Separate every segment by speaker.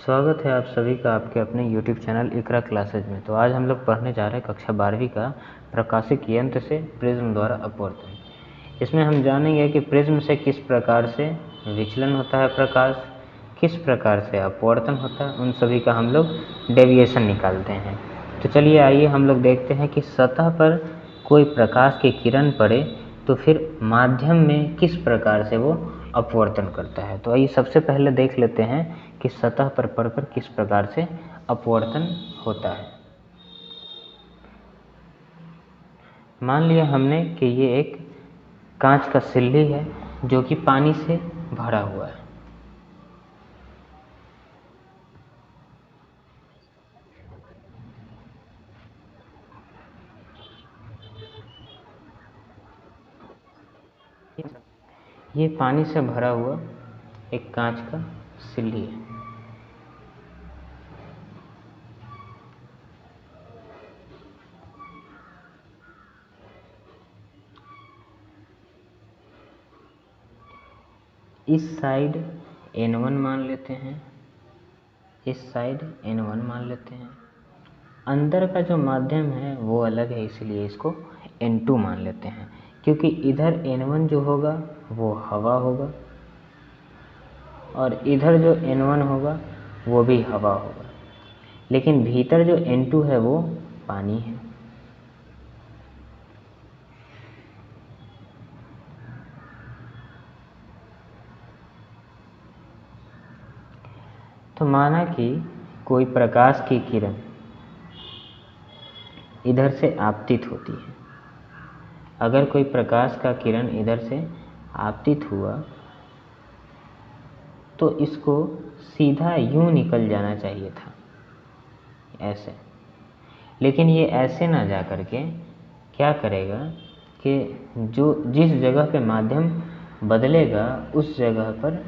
Speaker 1: स्वागत है आप सभी का आपके अपने YouTube चैनल इकरा क्लासेज में। तो आज हम लोग पढ़ने जा रहे हैं कक्षा 12वीं का प्रकाशिक यंत्र से प्रिज्म द्वारा अपवर्तन। इसमें हम जानेंगे कि प्रिज्म से किस प्रकार से विचलन होता है प्रकाश, किस प्रकार से अपवर्तन होता है, उन सभी का हम लोग डेविएशन निकालते हैं। तो चलिए आइए हम लोग देखते हैं कि सतह पर कोई प्रकाश की किरण पड़े तो फिर माध्यम में किस प्रकार से वो अपवर्तन करता है। तो आइए सबसे पहले देख लेते हैं कि सतह पर पड़कर किस प्रकार से अपवर्तन होता है। मान लिया हमने कि ये एक कांच का सिल्ली है जो कि पानी से भरा हुआ है। ये पानी से भरा हुआ एक कांच का सिल्ली है। इस साइड N1 मान लेते हैं, इस साइड N1 मान लेते हैं। अंदर का जो माध्यम है वो अलग है, इसलिए इसको N2 मान लेते हैं, क्योंकि इधर N1 जो होगा वो हवा होगा और इधर जो N1 होगा वो भी हवा होगा, लेकिन भीतर जो N2 है वो पानी है। तो माना कि कोई प्रकाश की किरण इधर से आपतित होती है। अगर कोई प्रकाश का किरण इधर से आपतित हुआ तो इसको सीधा यूं निकल जाना चाहिए था, ऐसे। लेकिन ये ऐसे ना जा करके क्या करेगा कि जो जिस जगह पे माध्यम बदलेगा उस जगह पर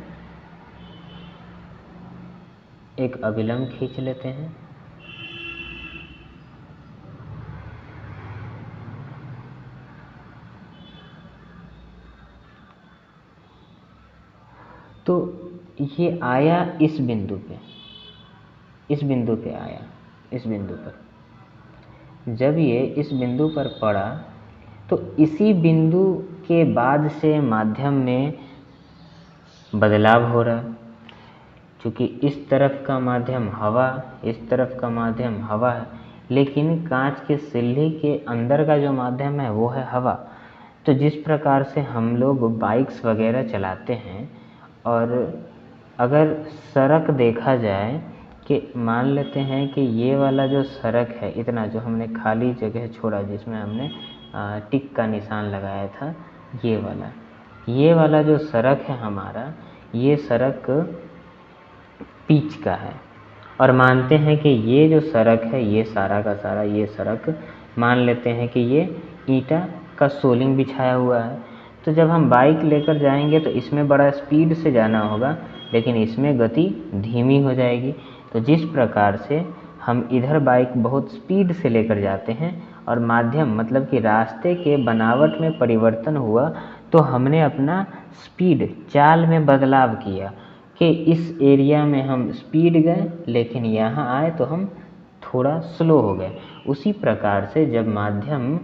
Speaker 1: एक अभिलंब खींच लेते हैं। तो ये आया इस बिंदु पे, इस बिंदु पे आया, इस बिंदु पर। जब ये इस बिंदु पर पड़ा तो इसी बिंदु के बाद से माध्यम में बदलाव हो रहा है। क्योंकि इस तरफ का माध्यम हवा, इस तरफ का माध्यम हवा है, लेकिन कांच के सिल्ली के अंदर का जो माध्यम है वो है हवा। तो जिस प्रकार से हम लोग बाइक्स वगैरह चलाते हैं, और अगर सड़क देखा जाए कि मान लेते हैं कि ये वाला जो सड़क है, इतना जो हमने खाली जगह छोड़ा जिसमें हमने टिक का निशान लगाया था, ये वाला जो सड़क है हमारा, ये सड़क पिच का है। और मानते हैं कि ये जो सड़क है, ये सारा का सारा ये सड़क मान लेते हैं कि ये ईंटा का सोलिंग बिछाया हुआ है। तो जब हम बाइक लेकर जाएंगे तो इसमें बड़ा स्पीड से जाना होगा, लेकिन इसमें गति धीमी हो जाएगी। तो जिस प्रकार से हम इधर बाइक बहुत स्पीड से लेकर जाते हैं और माध्यम मतलब कि रास्ते के बनावट में परिवर्तन हुआ, तो हमने अपना स्पीड चाल में बदलाव किया कि इस एरिया में हम स्पीड गए, लेकिन यहाँ आए तो हम थोड़ा स्लो हो गए। उसी प्रकार से जब माध्यम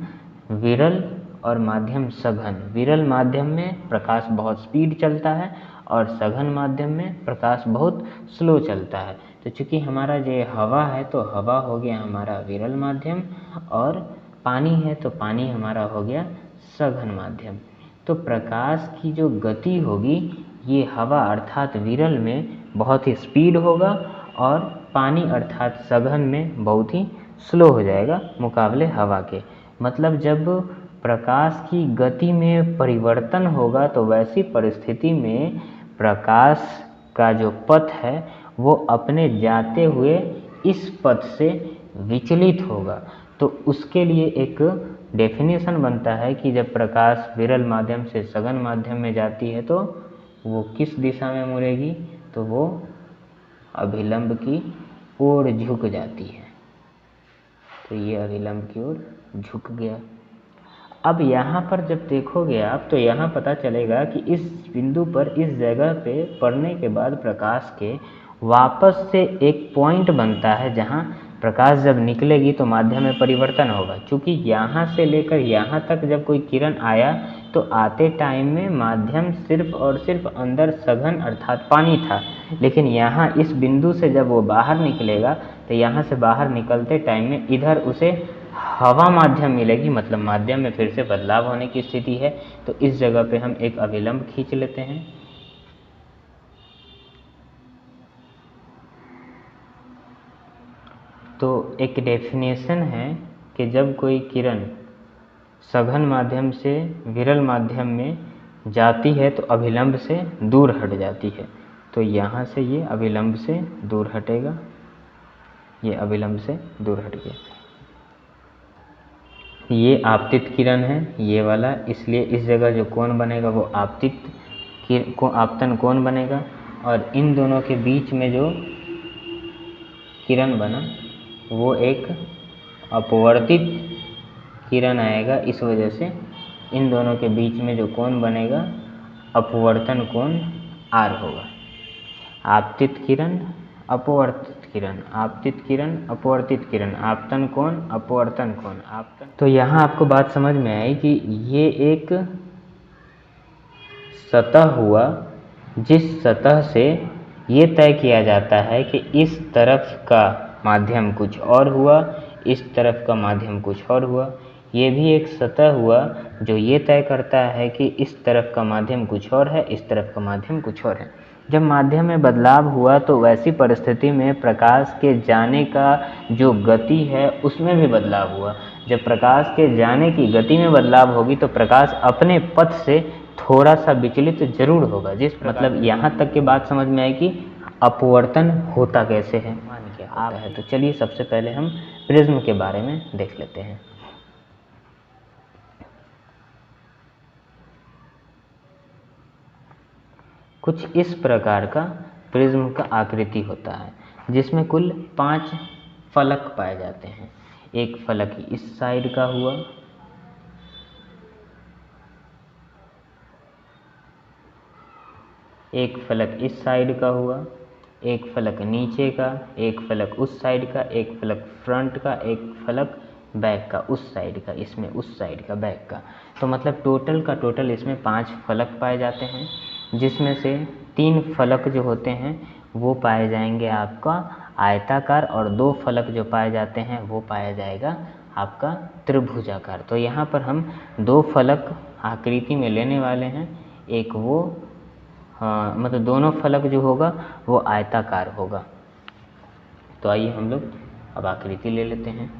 Speaker 1: विरल और माध्यम सघन, विरल माध्यम में प्रकाश बहुत स्पीड चलता है और सघन माध्यम में प्रकाश बहुत स्लो चलता है। तो चूँकि हमारा ये हवा है तो हवा हो गया हमारा विरल माध्यम, और पानी है तो पानी हमारा हो गया सघन माध्यम। तो प्रकाश की जो गति होगी ये हवा अर्थात विरल में बहुत ही स्पीड होगा और पानी अर्थात सघन में बहुत ही स्लो हो जाएगा मुकाबले हवा के। मतलब जब प्रकाश की गति में परिवर्तन होगा तो वैसी परिस्थिति में प्रकाश का जो पथ है वो अपने जाते हुए इस पथ से विचलित होगा। तो उसके लिए एक डेफिनेशन बनता है कि जब प्रकाश विरल माध्यम से सघन माध्यम में जाती है तो वो किस दिशा में मुड़ेगी, तो वो अभिलंब की ओर झुक जाती है। तो ये अभिलंब की ओर झुक गया। अब यहाँ पर जब देखोगे आप तो यहाँ पता चलेगा कि इस बिंदु पर इस जगह पे पड़ने के बाद प्रकाश के वापस से एक पॉइंट बनता है जहाँ प्रकाश जब निकलेगी तो माध्यम में परिवर्तन होगा। क्योंकि यहाँ से लेकर यहाँ तक जब कोई किरण आया तो आते टाइम में माध्यम सिर्फ और सिर्फ अंदर सघन अर्थात पानी था, लेकिन यहाँ इस बिंदु से जब वो बाहर निकलेगा तो यहाँ से बाहर निकलते टाइम में इधर उसे हवा माध्यम मिलेगी, मतलब माध्यम में फिर से बदलाव होने की स्थिति है। तो इस जगह पे हम एक अभिलंब खींच लेते हैं। तो एक डेफिनेशन है कि जब कोई किरण सघन माध्यम से विरल माध्यम में जाती है तो अभिलंब से दूर हट जाती है। तो यहाँ से ये अभिलंब से दूर हटेगा, ये अभिलंब से दूर हट गया। ये आपतित किरण है ये वाला, इसलिए इस जगह जो कोण बनेगा वो आपतन कोण बनेगा। और इन दोनों के बीच में जो किरण बना वो एक अपवर्तित किरण आएगा। इस वजह से इन दोनों के बीच में जो कोण बनेगा अपवर्तन कोण R होगा। आपतित किरण अपवर्तित किरण, आपतित किरण अपवर्तित किरण, आपतन कोण अपवर्तन कोण, आपतन। तो यहाँ आपको बात समझ में आई कि ये एक सतह हुआ जिस सतह से ये तय किया जाता है कि इस तरफ का माध्यम कुछ और हुआ, इस तरफ का माध्यम कुछ और हुआ। ये भी एक सतह हुआ जो ये तय करता है कि इस तरफ का माध्यम कुछ और है, इस तरफ का माध्यम कुछ और है। जब माध्यम में बदलाव हुआ तो वैसी परिस्थिति में प्रकाश के जाने का जो गति है उसमें भी बदलाव हुआ। जब प्रकाश के जाने की गति में बदलाव होगी तो प्रकाश अपने पथ से थोड़ा सा विचलित जरूर होगा। मतलब यहाँ तक की बात समझ में आई कि अपवर्तन होता कैसे है, मान क्या होता है। तो चलिए सबसे पहले हम प्रिज्म के बारे में देख लेते हैं। कुछ इस प्रकार का प्रिज्म का आकृति होता है जिसमें कुल 5 फलक पाए जाते हैं। एक फलक इस साइड का हुआ, एक फलक इस साइड का हुआ, एक फलक नीचे का, एक फलक उस साइड का, एक फलक फ्रंट का, एक फलक बैक का उस साइड का, इसमें उस साइड का बैक का। तो मतलब टोटल का टोटल इसमें 5 फलक पाए जाते हैं, जिसमें से 3 फलक जो होते हैं वो पाए जाएंगे आपका आयताकार, और 2 फलक जो पाए जाते हैं वो पाया जाएगा आपका त्रिभुजाकार। तो यहाँ पर हम 2 फलक आकृति में लेने वाले हैं। एक वो मतलब दोनों फलक जो होगा वो आयताकार होगा। तो आइए हम लोग अब आकृति ले लेते हैं।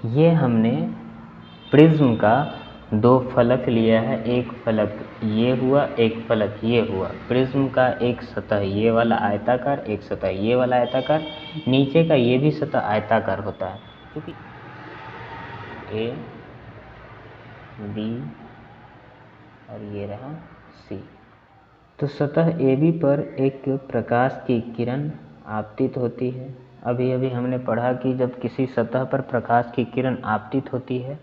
Speaker 1: ये हमने प्रिज्म का 2 फलक लिया है, एक फलक ये हुआ, एक फलक ये हुआ। प्रिज्म का एक सतह ये वाला आयताकार, एक सतह ये वाला आयताकार, नीचे का ये भी सतह आयताकार होता है, क्योंकि A, B और ये रहा C। तो सतह AB पर एक प्रकाश की किरण आपतित होती है। अभी अभी हमने पढ़ा कि जब किसी सतह पर प्रकाश की किरण आपतित होती है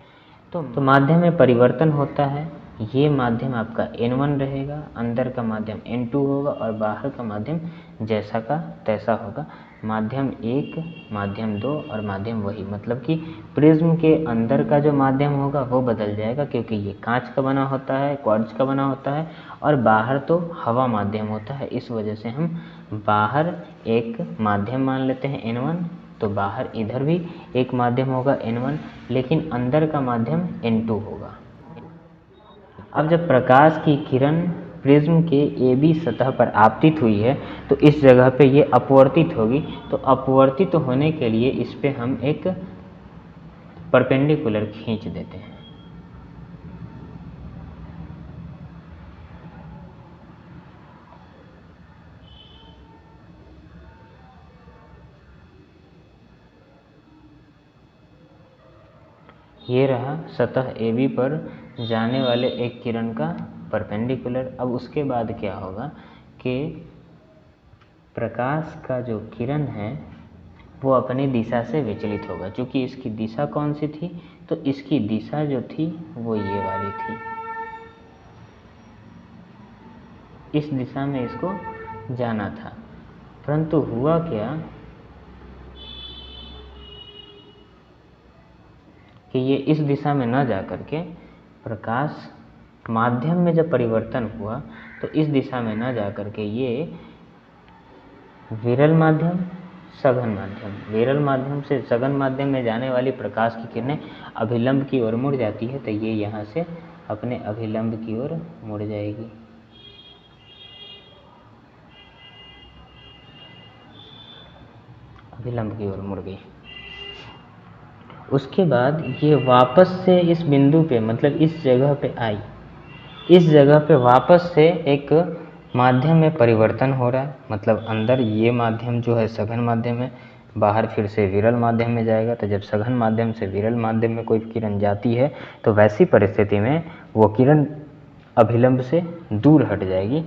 Speaker 1: तो माध्यम में परिवर्तन होता है। ये माध्यम आपका N1 रहेगा, अंदर का माध्यम N2 होगा और बाहर का माध्यम जैसा का तैसा होगा। माध्यम 1, माध्यम 2 और माध्यम वही, मतलब कि प्रिज्म के अंदर का जो माध्यम होगा वो बदल जाएगा, क्योंकि ये कांच का बना होता है, क्वार्ट्ज का बना होता है, और बाहर तो हवा माध्यम होता है। इस वजह से हम बाहर एक माध्यम मान लेते हैं N1, तो बाहर इधर भी एक माध्यम होगा N1, लेकिन अंदर का माध्यम N2 होगा। अब जब प्रकाश की किरण प्रिज्म के AB सतह पर आपतित हुई है तो इस जगह पे ये अपवर्तित होगी। तो अपवर्तित होने के लिए इस पे हम एक परपेंडिकुलर खींच देते हैं। ये रहा सतह AB पर जाने वाले एक किरण का परपेंडिकुलर। अब उसके बाद क्या होगा कि प्रकाश का जो किरण है वो अपनी दिशा से विचलित होगा। क्योंकि इसकी दिशा कौन सी थी, तो इसकी दिशा जो थी वो ये वाली थी, इस दिशा में इसको जाना था। परंतु हुआ क्या कि ये इस दिशा में न जा करके प्रकाश माध्यम में जब परिवर्तन हुआ तो इस दिशा में न जा करके ये विरल माध्यम, सघन माध्यम, विरल माध्यम से सघन माध्यम में जाने वाली प्रकाश की किरणें अभिलंब की ओर मुड़ जाती है। तो ये यहाँ से अपने अभिलंब की ओर मुड़ जाएगी। अभिलंब की ओर मुड़ गई। उसके बाद ये वापस से इस बिंदु पे, मतलब इस जगह पे आई, इस जगह पे वापस से एक माध्यम में परिवर्तन हो रहा है। मतलब अंदर ये माध्यम जो है सघन माध्यम है, बाहर फिर से विरल माध्यम में जाएगा। तो जब सघन माध्यम से विरल माध्यम में कोई किरण जाती है तो वैसी परिस्थिति में वो किरण अभिलंब से दूर हट जाएगी।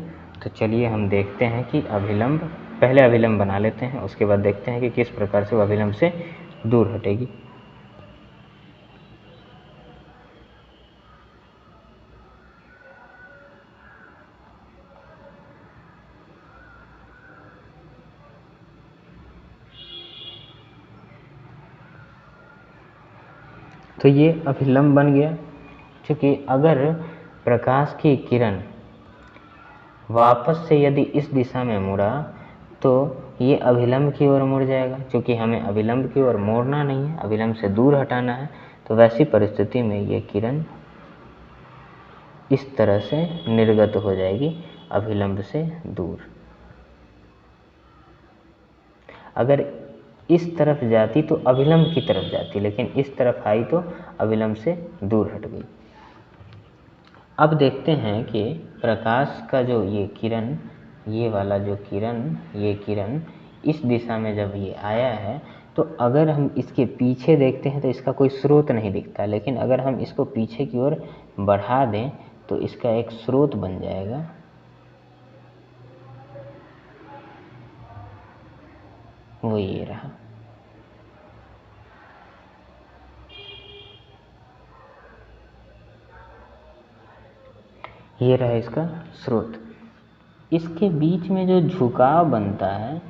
Speaker 1: तो चलिए हम देखते हैं कि अभिलंब, पहले अभिलंब बना लेते हैं, उसके बाद देखते हैं कि किस प्रकार से वो अभिलंब से दूर हटेगी। तो ये अभिलंब बन गया। क्योंकि अगर प्रकाश की किरण वापस से यदि इस दिशा में मुड़ा तो ये अभिलंब की ओर मुड़ जाएगा। क्योंकि हमें अभिलंब की ओर मोड़ना नहीं है, अभिलंब से दूर हटाना है। तो वैसी परिस्थिति में ये किरण इस तरह से निर्गत हो जाएगी अभिलंब से दूर। अगर इस तरफ जाती तो अभिलंब की तरफ जाती, लेकिन इस तरफ आई तो अभिलंब से दूर हट गई। अब देखते हैं कि प्रकाश का जो ये किरण, ये वाला जो किरण, ये किरण इस दिशा में जब ये आया है तो अगर हम इसके पीछे देखते हैं तो इसका कोई स्रोत नहीं दिखता। लेकिन अगर हम इसको पीछे की ओर बढ़ा दें तो इसका एक स्रोत बन जाएगा। वो ये रहा। ये रहा इसका स्रोत। इसके बीच में जो झुकाव बनता है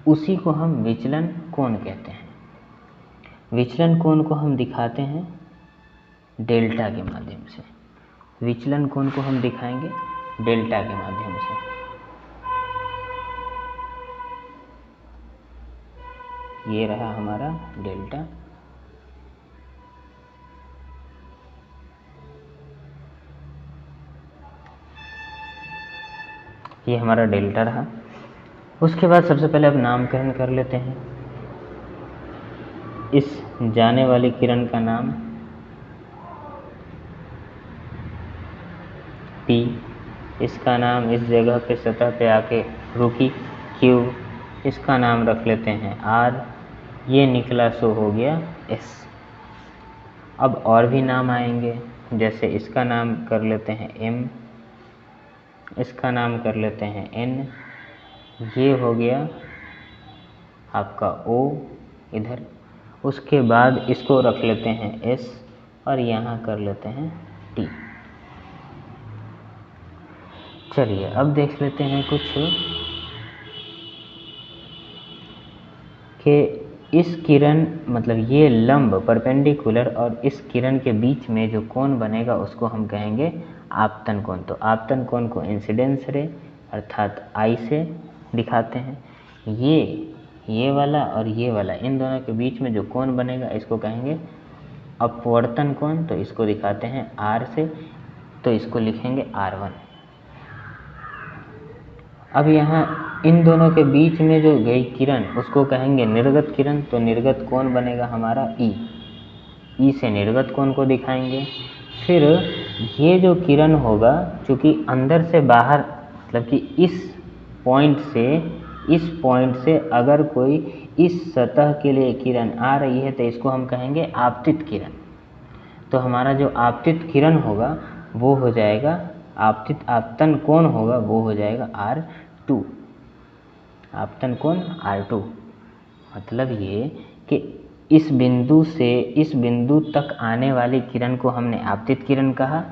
Speaker 1: उसी को हम विचलन कोण कहते हैं। विचलन कोण को हम दिखाते हैं डेल्टा के माध्यम से। विचलन कोण को हम दिखाएंगे डेल्टा के माध्यम से। ये रहा हमारा डेल्टा। ये हमारा डेल्टा रहा। उसके बाद सबसे पहले अब नामकरण कर लेते हैं। इस जाने वाली किरण का नाम P, इसका नाम इस जगह पे सतह पे आके रुकी Q, इसका नाम रख लेते हैं R, ये निकला सो हो गया S। अब और भी नाम आएंगे, जैसे इसका नाम कर लेते हैं M, इसका नाम कर लेते हैं N, ये हो गया आपका O इधर। उसके बाद इसको रख लेते हैं S और यहाँ कर लेते हैं T। चलिए अब देख लेते हैं कुछ कि इस किरण, मतलब ये लंब परपेंडिकुलर और इस किरण के बीच में जो कोण बनेगा उसको हम कहेंगे आपतन कोण। तो आपतन कोण को इंसिडेंस रे अर्थात I से दिखाते हैं। ये वाला और ये वाला, इन दोनों के बीच में जो कोण बनेगा इसको कहेंगे अपवर्तन कोण। तो इसको दिखाते हैं R से, तो इसको लिखेंगे R1। अब यहाँ इन दोनों के बीच में जो गई किरण उसको कहेंगे निर्गत किरण। तो निर्गत कोण बनेगा हमारा E से निर्गत कोण को दिखाएंगे। फिर ये जो किरण होगा, चूँकि अंदर से बाहर, मतलब कि इस पॉइंट से अगर कोई इस सतह के लिए किरण आ रही है तो इसको हम कहेंगे आपतित किरण। तो हमारा जो आपतित किरण होगा वो हो जाएगा आपतन कोण होगा वो हो जाएगा R2, आपतन कोण R2। मतलब ये कि इस बिंदु से इस बिंदु तक आने वाली किरण को हमने आपतित किरण कहा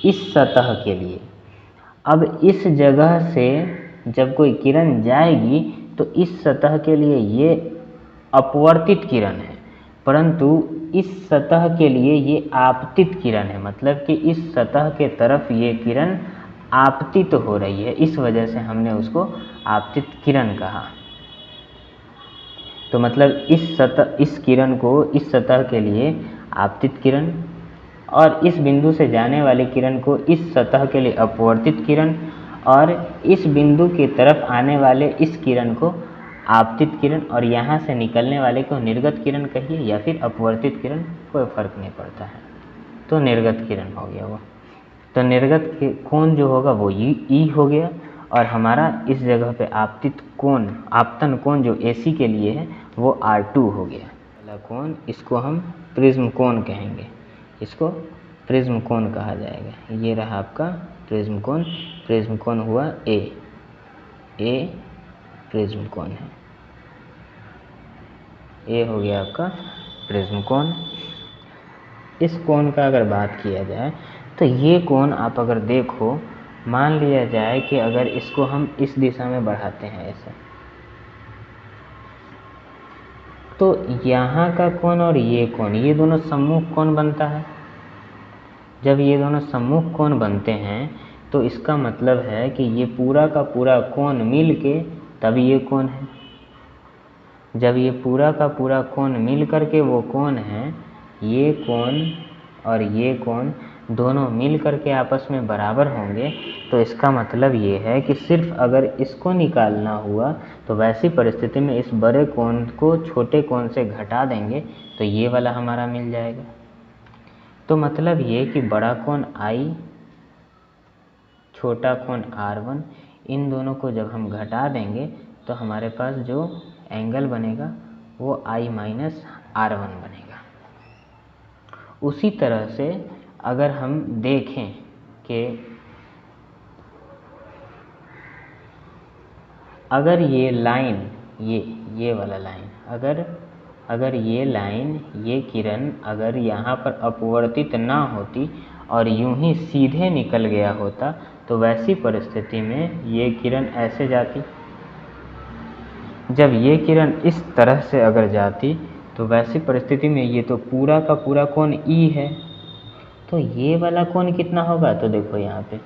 Speaker 1: इस सतह के लिए। अब इस जगह से जब कोई किरण जाएगी तो इस सतह के लिए ये अपवर्तित किरण है, परंतु इस सतह के लिए ये आपतित किरण है। मतलब कि इस सतह के तरफ ये किरण आपतित हो रही है, इस वजह से हमने उसको आपतित किरण कहा। तो मतलब इस किरण को इस सतह के लिए आपतित किरण, और इस बिंदु से जाने वाली किरण को इस सतह के लिए अपवर्तित किरण, और इस बिंदु की तरफ आने वाले इस किरण को आपतित किरण, और यहाँ से निकलने वाले को निर्गत किरण कहिए या फिर अपवर्तित किरण, कोई फर्क नहीं पड़ता है। तो निर्गत किरण हो गया वो। तो निर्गत कोण जो होगा वो ई हो गया, और हमारा इस जगह पे आपतन कोण जो AC के लिए है वो R2 हो गया। पहला कोण, इसको हम प्रिज्म कोण कहेंगे, इसको प्रिज्म कोण कहा जाएगा। ये रहा आपका प्रिज्म कोण। प्रिज्म कोण हुआ A प्रिज्म कोण है, A हो गया आपका प्रिज्म कोण। इस कोण का अगर बात किया जाए तो ये कोण आप अगर देखो, मान लिया जाए कि अगर इसको हम इस दिशा में बढ़ाते हैं ऐसे, तो यहाँ का कोण और ये कोण, ये दोनों सम्मुख कोण बनता है। जब ये दोनों सम्मुख कोण बनते हैं तो इसका मतलब है कि ये पूरा का पूरा कोण मिल के तब ये कोण है। जब ये पूरा का पूरा कोण मिल करके वो कोण है, ये कोण और ये कोण दोनों मिल करके आपस में बराबर होंगे, तो इसका मतलब ये है कि सिर्फ अगर इसको निकालना हुआ तो वैसी परिस्थिति में इस बड़े कोण को छोटे कोण से घटा देंगे तो ये वाला हमारा मिल जाएगा। तो मतलब ये कि बड़ा कोण I, छोटा कोण R1, इन दोनों को जब हम घटा देंगे तो हमारे पास जो एंगल बनेगा वो I माइनस R1 बनेगा। उसी तरह से अगर हम देखें कि अगर ये लाइन, ये वाला लाइन, अगर ये लाइन, ये किरण अगर यहाँ पर अपवर्तित ना होती और यूं ही सीधे निकल गया होता तो वैसी परिस्थिति में ये किरण ऐसे जाती। जब ये किरण इस तरह से अगर जाती तो वैसी परिस्थिति में ये तो पूरा का पूरा कोण E है, तो ये वाला कोण कितना होगा? तो देखो यहाँ पे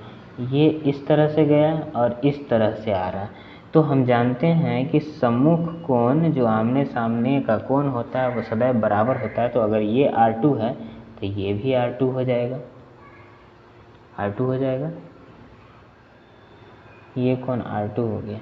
Speaker 1: ये इस तरह से गया और इस तरह से आ रहा है। तो हम जानते हैं कि सम्मुख कोण जो आमने सामने का कोण होता है वो सदैव बराबर होता है। तो अगर ये R2 है तो ये भी R2 हो जाएगा, R2 हो जाएगा। ये कोण R2 हो गया,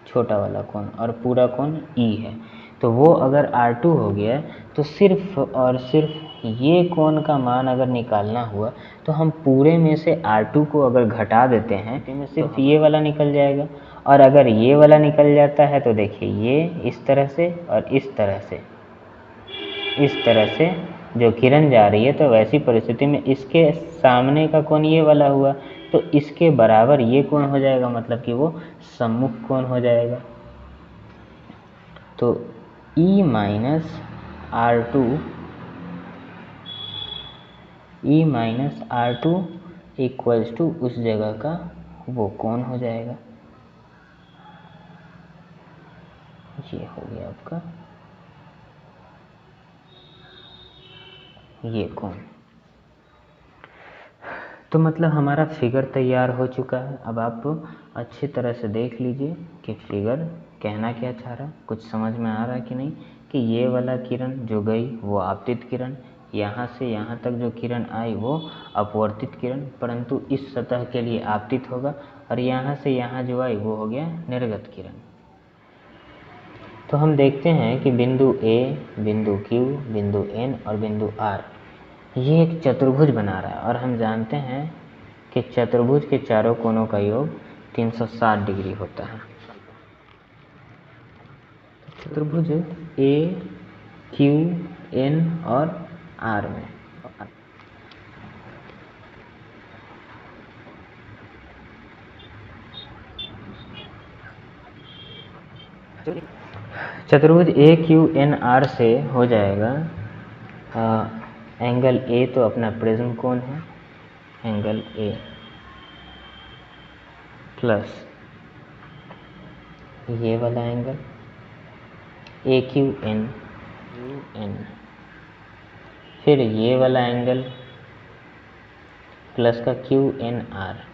Speaker 1: छोटा वाला कोण, और पूरा कोण E है। तो वो अगर R2 हो गया तो सिर्फ और सिर्फ ये कोण का मान अगर निकालना हुआ तो हम पूरे में से R2 को अगर घटा देते हैं तो सिर्फ ये वाला निकल जाएगा। और अगर ये वाला निकल जाता है तो देखिए ये इस तरह से और इस तरह से जो किरण जा रही है, तो वैसी परिस्थिति में इसके सामने का कोण ये वाला हुआ तो इसके बराबर ये कोण हो जाएगा, मतलब कि वो सम्मुख कोण हो जाएगा। तो E minus R2 equals to उस जगह का वो कोण हो जाएगा। ये हो गया आपका ये कोण। तो मतलब हमारा फिगर तैयार हो चुका है। अब आप अच्छी तरह से देख लीजिए कि फिगर कहना क्या चाह रहा है, कुछ समझ में आ रहा है कि नहीं। कि ये वाला किरण जो गई वो आपतित किरण, यहाँ से यहाँ तक जो किरण आई वो अपवर्तित किरण, परंतु इस सतह के लिए आपतित होगा, और यहाँ से यहाँ जो आई वो हो गया निर्गत किरण। तो हम देखते हैं कि बिंदु A, बिंदु Q, बिंदु N और बिंदु R ये एक चतुर्भुज बना रहा है, और हम जानते हैं कि चतुर्भुज के चारों कोणों का योग 360 डिग्री होता है। चतुर्भुज A, Q, N और R में चतुर्भुज ए क्यू एन आर से हो जाएगा एंगल ए तो अपना प्रिज्म कोण है, एंगल ए प्लस ये वाला एंगल ए क्यू एन फिर ये वाला एंगल प्लस का क्यू एन आर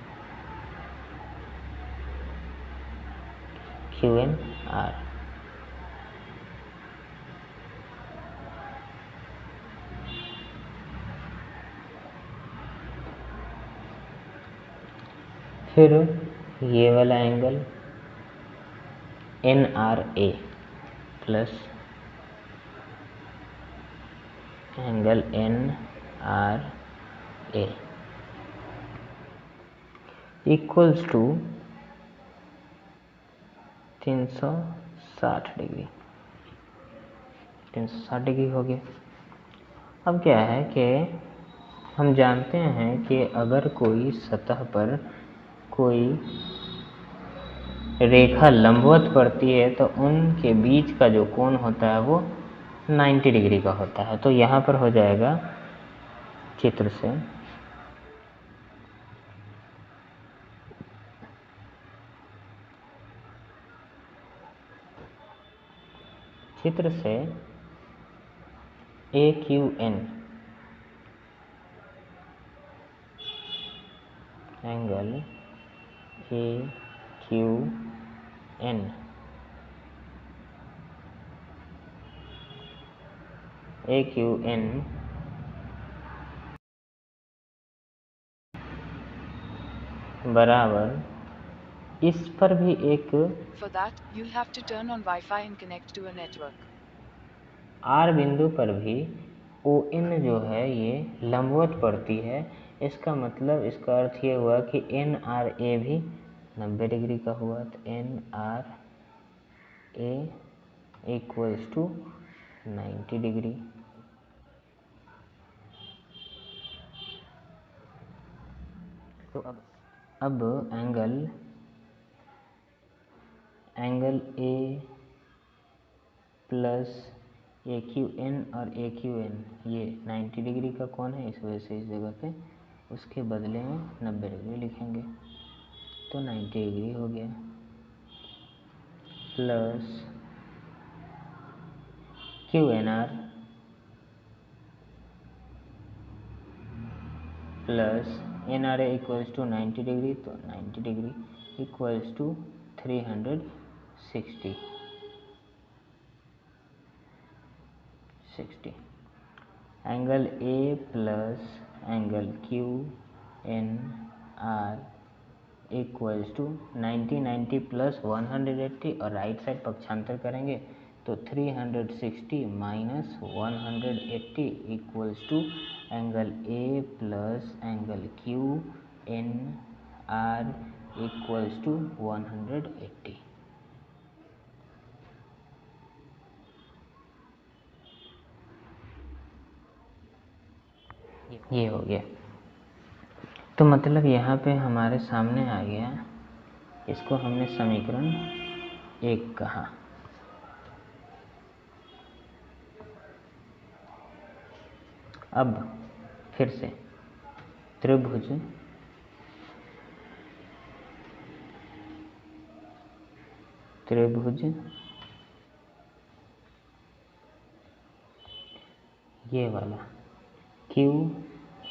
Speaker 1: फिर ये वाला angle N R A plus angle N R A equals to 360 degree. 360 degree हो गया। अब क्या है कि हम जानते हैं कि अगर कोई सतह पर कोई रेखा लंबवत पड़ती है तो उनके बीच का जो कोण होता है वो 90 डिग्री का होता है। तो यहाँ पर हो जाएगा चित्र से A Q N angle A Q N बराबर इस पर भी एक
Speaker 2: For that, you'll have to turn on Wi-Fi and connect to a network.
Speaker 1: R बिंदु पर भी ओ एन जो है ये लंबवत पड़ती है। इसका मतलब इसका अर्थ ये हुआ कि एन आर ए भी 90 डिग्री का हुआ। तो N R A equals to 90 degree. तो अब angle A plus A Q N और ए क्यू एन ये 90 डिग्री का कोण है, इस वजह से इस जगह पे उसके बदले में 90 डिग्री लिखेंगे। तो 90 डिग्री हो गया plus Q N R plus N R A equals to 90 degree. तो 90 degree equals to 360 angle A plus angle Q N R equals to 90 plus 180 और राइट साइड पक्षांतर करेंगे तो 360 minus 180 equals to angle A plus angle Q N R equals to 180। ये हो गया। तो मतलब यहाँ पे हमारे सामने आ गया, इसको हमने समीकरण 1 कहा। अब फिर से त्रिभुज ये वाला क्यू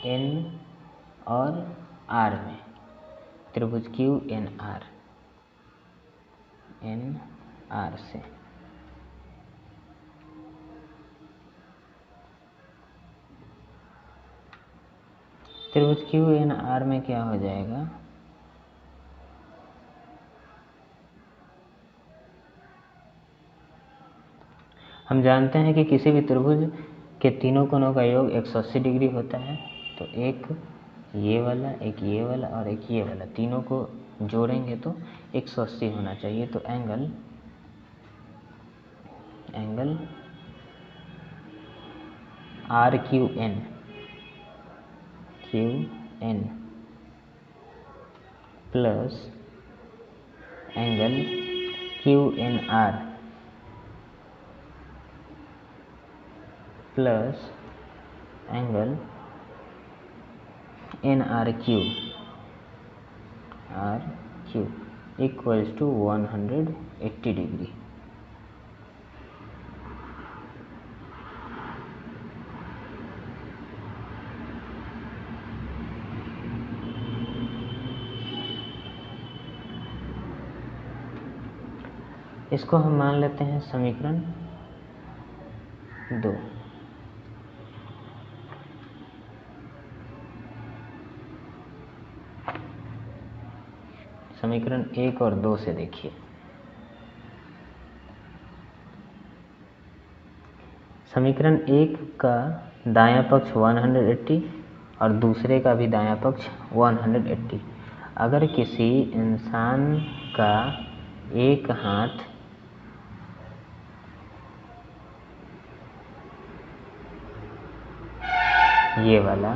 Speaker 1: एन और आर में, त्रिभुज क्यू एन आर से त्रिभुज क्यू एन आर में क्या हो जाएगा, हम जानते हैं कि किसी भी त्रिभुज के तीनों कोणों का योग 180 डिग्री होता है। तो एक ये वाला, एक ये वाला और एक ये वाला, तीनों को जोड़ेंगे तो 180 होना चाहिए। तो angle R Q N plus angle Q N R plus angle NRQ equals to 180 degree. इसको हम मान लेते हैं समीकरण 2। समीकरण 1 और 2 से देखिए, समीकरण 1 का दायां पक्ष 180 और दूसरे का भी दायां पक्ष 180। अगर किसी इंसान का एक हाथ ये वाला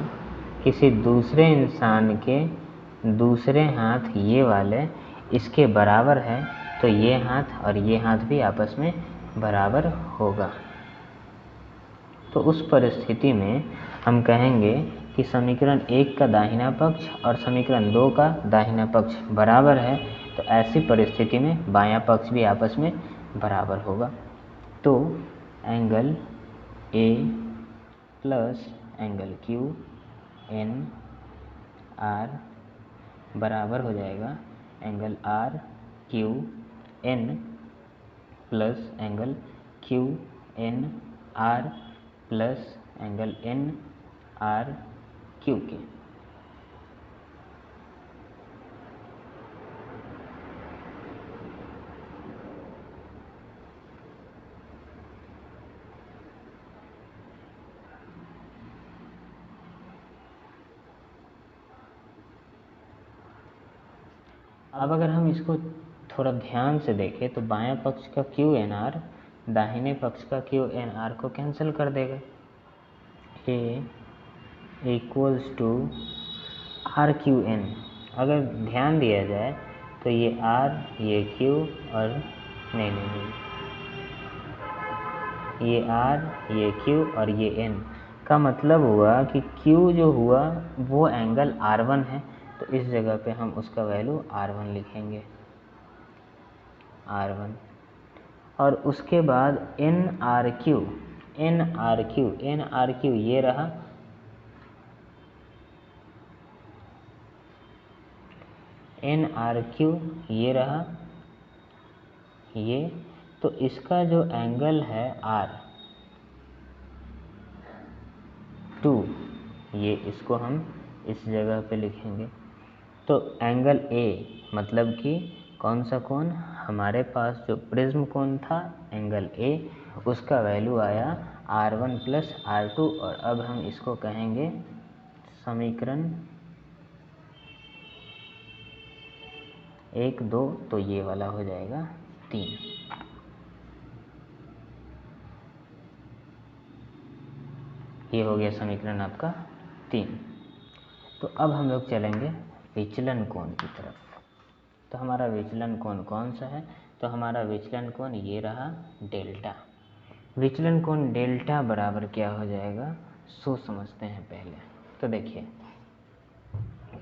Speaker 1: किसी दूसरे इंसान के दूसरे हाथ ये वाले इसके बराबर है, तो ये हाथ और ये हाथ भी आपस में बराबर होगा। तो उस परिस्थिति में हम कहेंगे कि समीकरण 1 का दाहिना पक्ष और समीकरण 2 का दाहिना पक्ष बराबर है, तो ऐसी परिस्थिति में बायां पक्ष भी आपस में बराबर होगा। तो angle A plus angle Q N R बराबर हो जाएगा angle R Q N plus angle Q N R plus angle N R Q के। अब अगर हम इसको थोड़ा ध्यान से देखें तो बायां पक्ष का क्यू एन आर दाहिने पक्ष का क्यू एन आर को कैंसिल कर देगा। A equals to R Q N. अगर ध्यान दिया जाए तो ये आर, ये क्यू और नहीं, ये आर, ये क्यू और ये एन का मतलब हुआ कि क्यू जो हुआ वो एंगल R1 है, तो इस जगह पे हम उसका वैल्यू R1 लिखेंगे, R1। और उसके बाद NRQ ये रहा, NRQ ये रहा, ये तो इसका जो एंगल है R2, ये इसको हम इस जगह पे लिखेंगे। तो एंगल A मतलब कि कौन सा कोण, हमारे पास जो प्रिज्म कोण था एंगल A, उसका वैल्यू आया R1 प्लस R2। और अब हम इसको कहेंगे समीकरण 1, 2, तो ये वाला हो जाएगा 3। ये हो गया समीकरण आपका 3। तो अब हम लोग चलेंगे विचलन कोण की तरफ। तो हमारा विचलन कोण कौन सा है, तो हमारा विचलन कोण ये रहा डेल्टा। विचलन कोण डेल्टा बराबर क्या हो जाएगा, सो समझते हैं पहले। तो देखिए,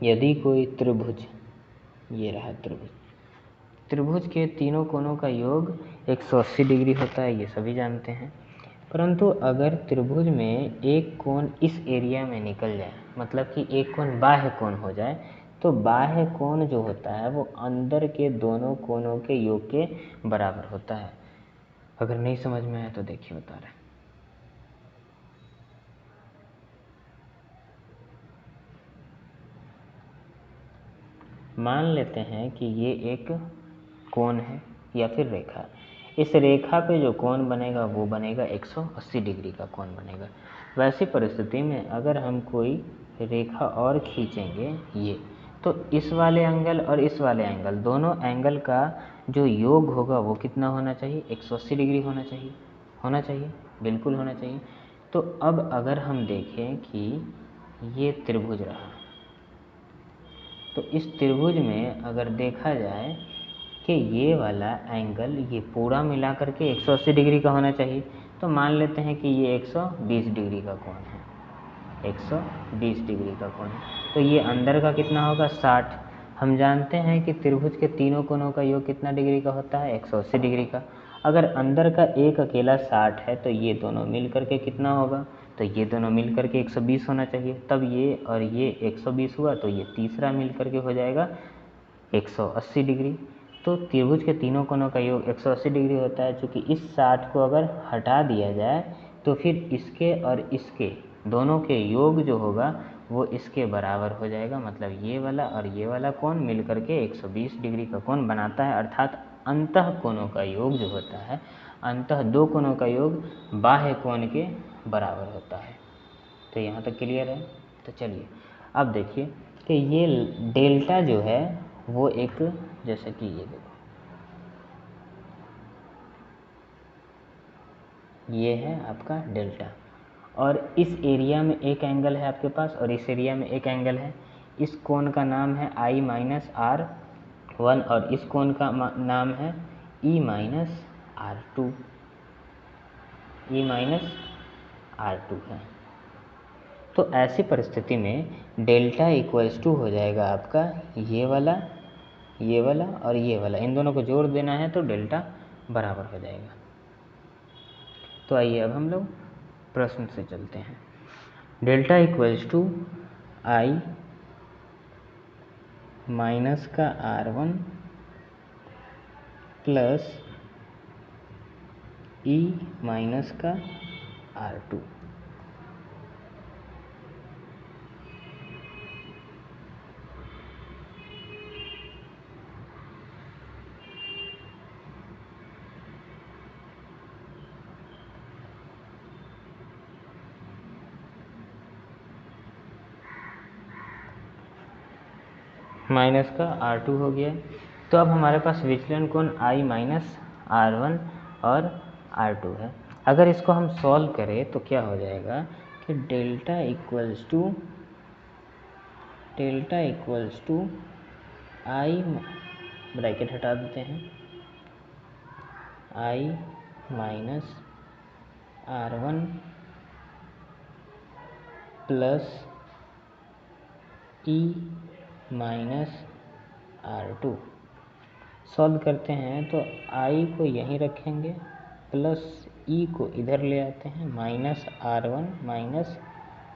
Speaker 1: यदि कोई त्रिभुज, ये रहा त्रिभुज के तीनों कोणों का योग 180 डिग्री होता है, ये सभी जानते हैं। परंतु अगर त्रिभुज में एक कोण इस एरिया में निकल जाए, मतलब कि एक कोण बाह्य कोण हो जाए, तो बाह्य कोण जो होता है वो अंदर के दोनों कोणों के योग के बराबर होता है। अगर नहीं समझ में आया तो देखिए बता रहे। मान लेते हैं कि ये एक कोण है या फिर रेखा। इस रेखा पे जो कोण बनेगा वो बनेगा 180 डिग्री का कोण बनेगा। वैसी परिस्थिति में अगर हम कोई रेखा और खींचेंगे ये, तो इस वाले एंगल और इस वाले एंगल, दोनों एंगल का जो योग होगा वो कितना होना चाहिए, 180 डिग्री होना चाहिए, बिल्कुल होना चाहिए। तो अब अगर हम देखें कि ये त्रिभुज रहा, तो इस त्रिभुज में अगर देखा जाए कि ये वाला एंगल ये पूरा मिला करके 180 डिग्री का होना चाहिए, तो मान लेते हैं कि ये 120 डिग्री का कोण है, 120 डिग्री का कोण है। तो ये अंदर का कितना होगा 60। हम जानते हैं कि त्रिभुज के तीनों कोणों का योग कितना डिग्री का होता है 180 डिग्री का। अगर अंदर का एक अकेला 60 है तो ये दोनों मिल करके कितना होगा, तो ये दोनों मिल करके 120 होना चाहिए। तब ये और ये 120 हुआ तो ये तीसरा मिल करके हो जाएगा 180 डिग्री। तो त्रिभुज के तीनों कोणों का योग 180 डिग्री होता है। चूँकि इस 60 को अगर हटा दिया जाए तो फिर इसके और इसके दोनों के योग जो होगा वो इसके बराबर हो जाएगा। मतलब ये वाला और ये वाला कोण मिल करके 120 डिग्री का कोण बनाता है। अर्थात अंतः कोणों का योग जो होता है, अंतः दो कोणों का योग बाह्य कोण के बराबर होता है। तो यहाँ तक क्लियर है। तो चलिए अब देखिए कि ये डेल्टा जो है वो एक, जैसे कि ये देखो, ये है आपका डेल्टा, और इस एरिया में एक एंगल है आपके पास और इस एरिया में एक एंगल है। इस कोण का नाम है I माइनस R1 और इस कोण का नाम है E minus R2, E minus R2 है। तो ऐसी परिस्थिति में डेल्टा इक्वल्स टू हो जाएगा आपका ये वाला और ये वाला, इन दोनों को जोड़ देना है तो डेल्टा बराबर हो जाएगा। तो आइए अब हम लोग प्रश्न से चलते हैं। Delta equals to I minus का R1 प्लस E माइनस का R2। माइनस का R2 हो गया। तो अब हमारे पास विचलन कोण I माइनस R1 और R2 है। अगर इसको हम सॉल्व करें तो क्या हो जाएगा कि delta equals to I, bracket हटा देते हैं, I minus R1 plus E minus R2। Solve करते हैं तो I को यहीं रखेंगे प्लस E को इधर ले आते हैं माइनस R1 माइनस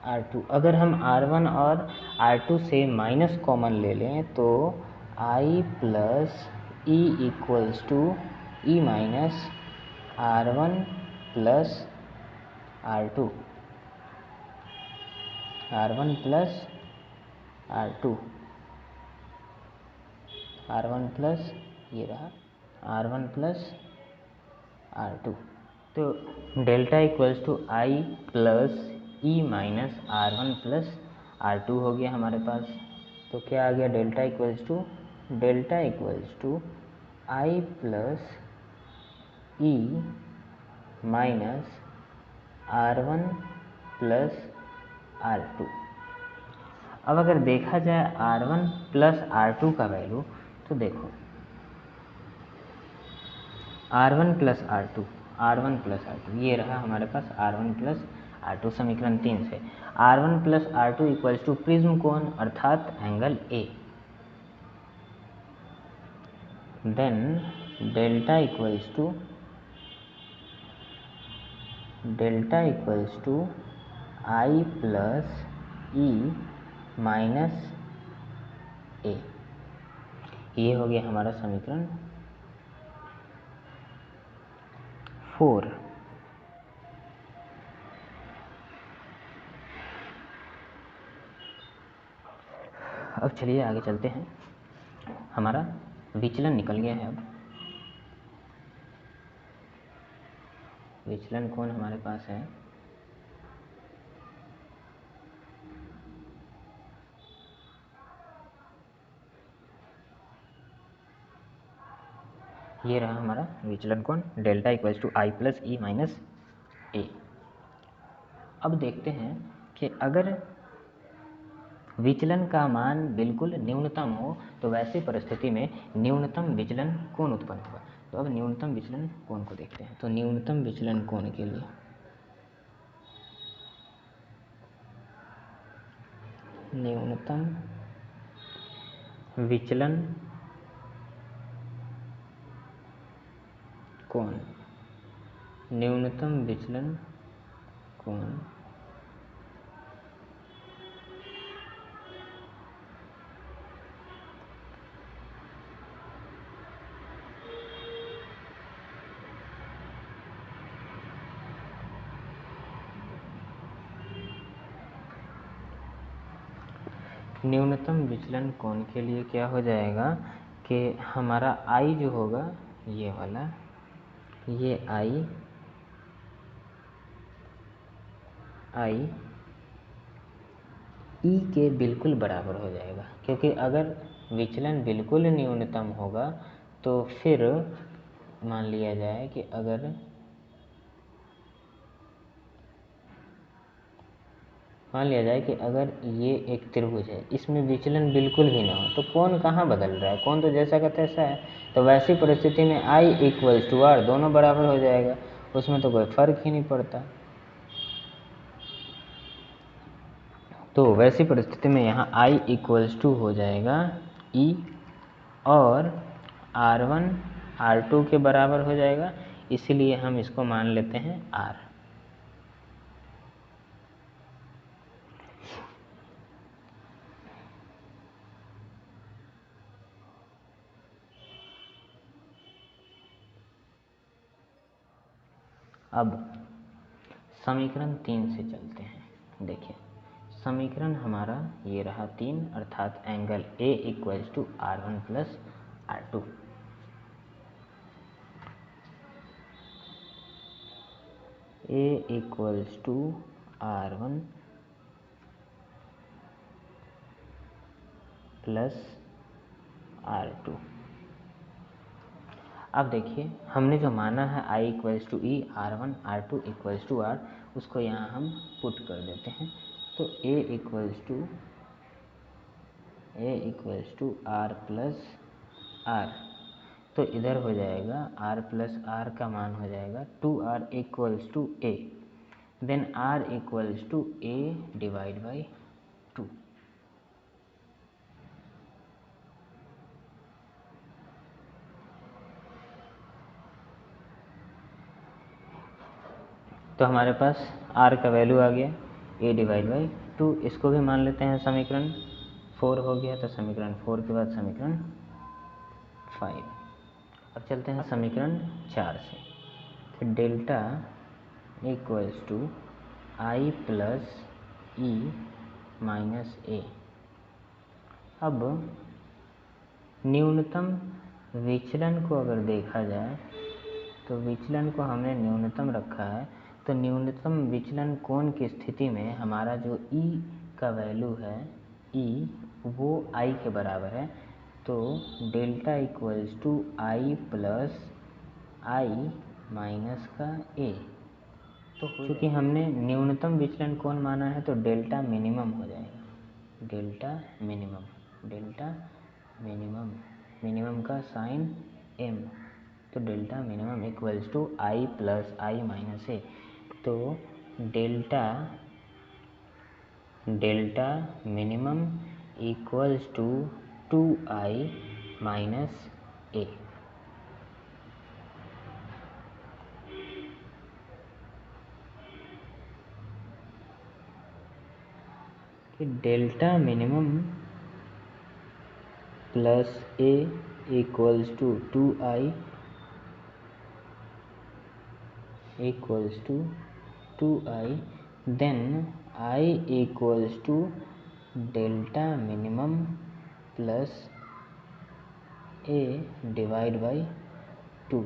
Speaker 1: R2। अगर हम R1 और R2 से माइनस कॉमन ले लें तो I plus E equals to E minus R1 plus R2, R1 plus R2, R1 plus ये रहा R1 प्लस R2। तो delta equals to I plus E minus R1 plus R2 हो गया हमारे पास। तो क्या आ गया delta equals to I plus E minus R1 plus R2। अब अगर देखा जाए R1 प्लस R2 का वैल्यू, तो देखो R1 प्लस R2 ये रहा हमारे पास R1 प्लस R2 समीकरण 3 से। R1 plus R2 equals to prism कोण अर्थात angle A। Then delta equals to I plus E minus A। ये हो गया हमारा समीकरण 4। अब चलिए आगे चलते हैं। हमारा विचलन निकल गया है। अब विचलन कोण हमारे पास है ये रहा हमारा विचलन कोण delta equals to I plus E minus A। अब देखते हैं कि अगर विचलन का मान बिल्कुल न्यूनतम हो तो वैसी परिस्थिति में न्यूनतम विचलन कोण उत्पन्न होगा। तो अब न्यूनतम विचलन कोण को देखते हैं। तो न्यूनतम विचलन कोण के लिए न्यूनतम विचलन कोण, न्यूनतम विचलन कोण न्यूनतम विचलन कोण के लिए क्या हो जाएगा कि हमारा आई जो होगा ये वाला, ये आई ई के बिल्कुल बराबर हो जाएगा, क्योंकि अगर विचलन बिल्कुल न्यूनतम होगा तो फिर मान लिया जाए कि अगर ये एक त्रिभुज है, इसमें विचलन बिल्कुल भी ना हो तो कोण कहाँ बदल रहा है, कोण तो जैसा का तैसा है। तो वैसी परिस्थिति में I इक्वल्स टू आर दोनों बराबर हो जाएगा, उसमें तो कोई फर्क ही नहीं पड़ता। तो वैसी परिस्थिति में यहाँ I इक्वल्स टू हो जाएगा E और R1 R2 के बराबर हो जाएगा, इसीलिए हम इसको मान लेते हैं R। अब समीकरण 3 से चलते हैं। देखिए समीकरण हमारा ये रहा 3, अर्थात angle A equals to R1 plus R2। A equals to R1 plus R2। अब देखिए हमने जो माना है I equals to E, R1 R2 equals to R, उसको यहाँ हम पुट कर देते हैं। तो A equals to R plus R, तो इधर हो जाएगा R प्लस R का मान हो जाएगा 2R equals to A, then R equals to A divide by 2। तो हमारे पास R का वैल्यू आ गया A डिवाइड बाई 2, इसको भी मान लेते हैं समीकरण 4 हो गया। तो समीकरण 4 के बाद समीकरण 5। अब चलते हैं समीकरण 4 से। फिर delta equals to I plus E minus A। अब न्यूनतम विचलन को अगर देखा जाए तो विचलन को हमने न्यूनतम रखा है, तो न्यूनतम विचलन कोण की स्थिति में हमारा जो E का वैल्यू है E वो I के बराबर है। तो delta equals to I plus I minus का A। तो क्योंकि हमने न्यूनतम विचलन कोण माना है तो डेल्टा मिनिमम हो जाएगा, डेल्टा मिनिमम, मिनिमम का साइन M, तो delta minimum equals to I plus I minus A। तो delta minimum equals to 2I minus A। कि delta minimum plus A equals to 2I equals to 2I, then I equals to delta minimum plus A divide by 2।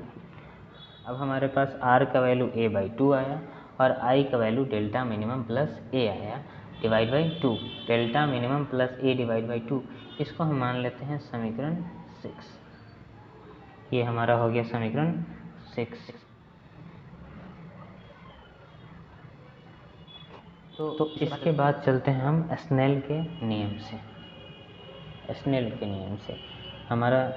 Speaker 1: अब हमारे पास R का value A by 2 आया और I का value delta minimum plus A आया divide by 2, delta minimum plus A divide by 2, इसको हम मान लेते हैं समीकरण 6। ये हमारा हो गया समीकरण 6। तो इसके बाद चलते हैं हम स्नेल के नियम से। स्नेल के नियम से हमारा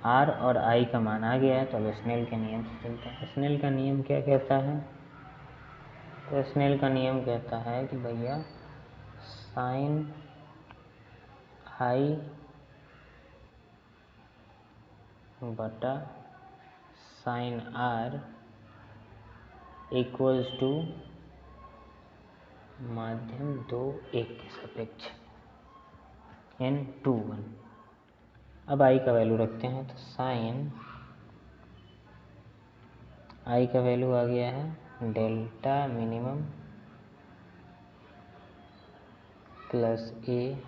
Speaker 1: आर और आई का मान आ गया है, तो अब स्नेल के नियम से चलते हैं। स्नेल का नियम क्या कहता है? तो स्नेल का नियम कहता है कि भैया साइन आई बटा साइन आर इक्वल्स टू माध्यम 2 1 के सापेक्ष n2 1। अब आई का वैल्यू रखते हैं, तो साइन आई का वैल्यू आ गया है delta minimum plus A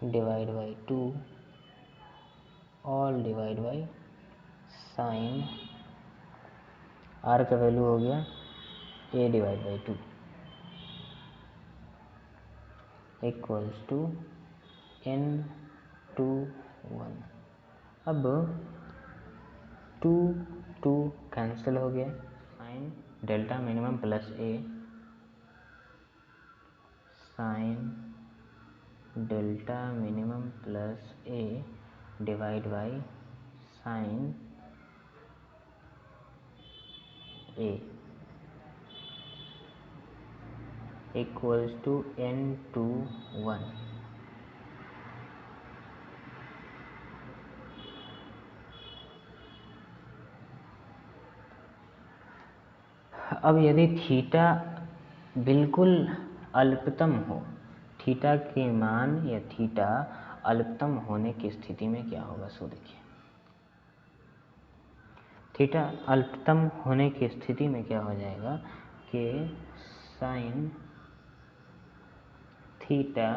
Speaker 1: divide by 2 all divide by sine R का वैल्यू हो गया A divide by 2 equals to n2 1। अब 2 कैंसिल हो गया, sine delta minimum plus A sine delta minimum plus A divide by sine A equals to n2 1। अब यदि theta बिल्कुल अल्पतम हो, थीटा के मान या थीटा अल्पतम होने की स्थिति में क्या होगा? सो देखिए, थीटा अल्पतम होने की स्थिति में क्या हो जाएगा कि साइन थीटा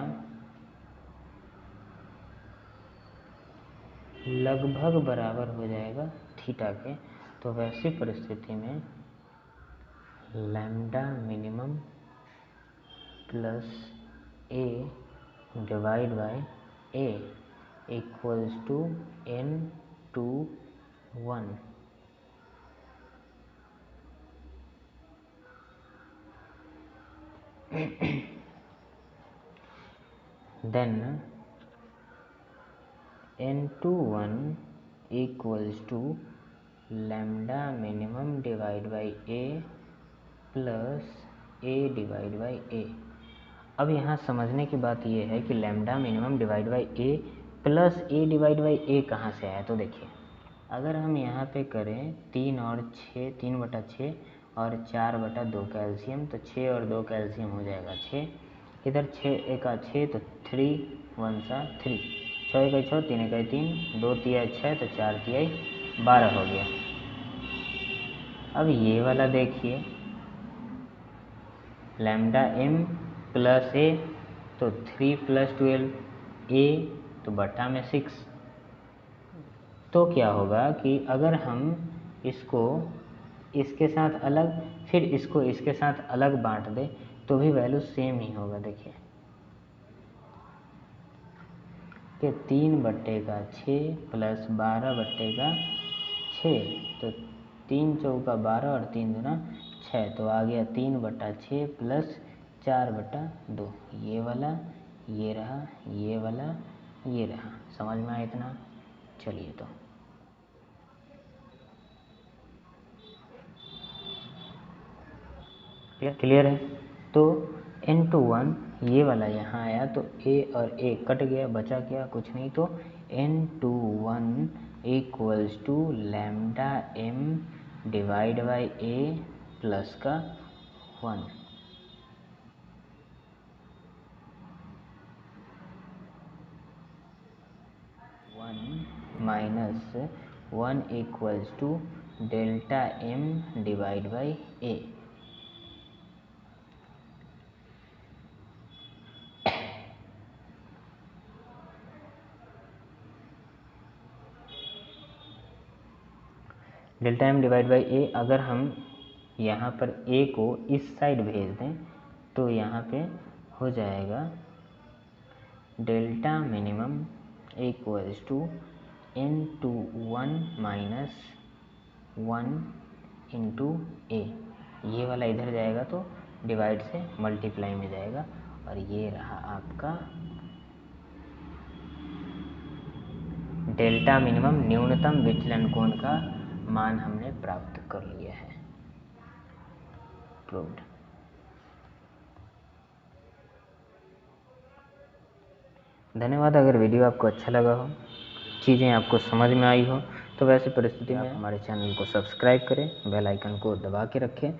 Speaker 1: लगभग बराबर हो जाएगा थीटा के। तो वैसी परिस्थिति में lambda minimum plus A divide by A equals to n2 1। then n2 1 equals to lambda minimum divide by a plus a divide by a। अब यहाँ समझने की बात यह है कि lambda minimum divide by a plus a divide by a कहाँ से आया? तो देखिए, अगर हम यहाँ पे करें 3 और 6, 3/6 और 4/2 कैल्शियम, तो 6 और 2 कैल्शियम हो जाएगा 6। इधर 6 एका 6, तो 3 1 सा 3, 6 एका 6, 3 एका 3, 2 तिया 6, तो 4 तिया 12 हो गया। अब ये वाला देखिए, लैम्डा m प्लस ए, तो 3 + 12 ए, तो बटा में 6। तो क्या होगा कि अगर हम इसको इसके साथ अलग, फिर इसको इसके साथ अलग बांट दें, तो भी वैल्यू सेम ही होगा। देखिए कि 3/6 प्लस 12/6, तो 3 चौका 12 और 3 दूना 6, तो आ गया 3/6 प्लस 4/2। ये वाला ये रहा, ये वाला ये रहा। समझ में आया इतना? चलिए, तो क्लियर है। तो n2 1 ये वाला यहाँ आया, तो a और a कट गया, बचा क्या? कुछ नहीं। तो n2 1 equals to lambda m divide by a plus का 1। -1 equals to delta m divide by a। Delta m divide by A, अगर हम यहाँ पर a को इस साइड भेज दें, तो यहाँ पे हो जाएगा delta minimum equals to n2 1 -1 into A. ये वाला इधर जाएगा, तो डिवाइड से मल्टीप्लाई में जाएगा, और ये रहा आपका डेल्टा मिनिमम, न्यूनतम विचलन कोण का मान हमने प्राप्त कर लिया है। प्रूव्ड। धन्यवाद। अगर वीडियो आपको अच्छा लगा हो, चीज़ें आपको समझ में आई हो, तो वैसे परिस्थिति में हमारे चैनल को सब्सक्राइब करें, बेल आइकन को दबा के रखें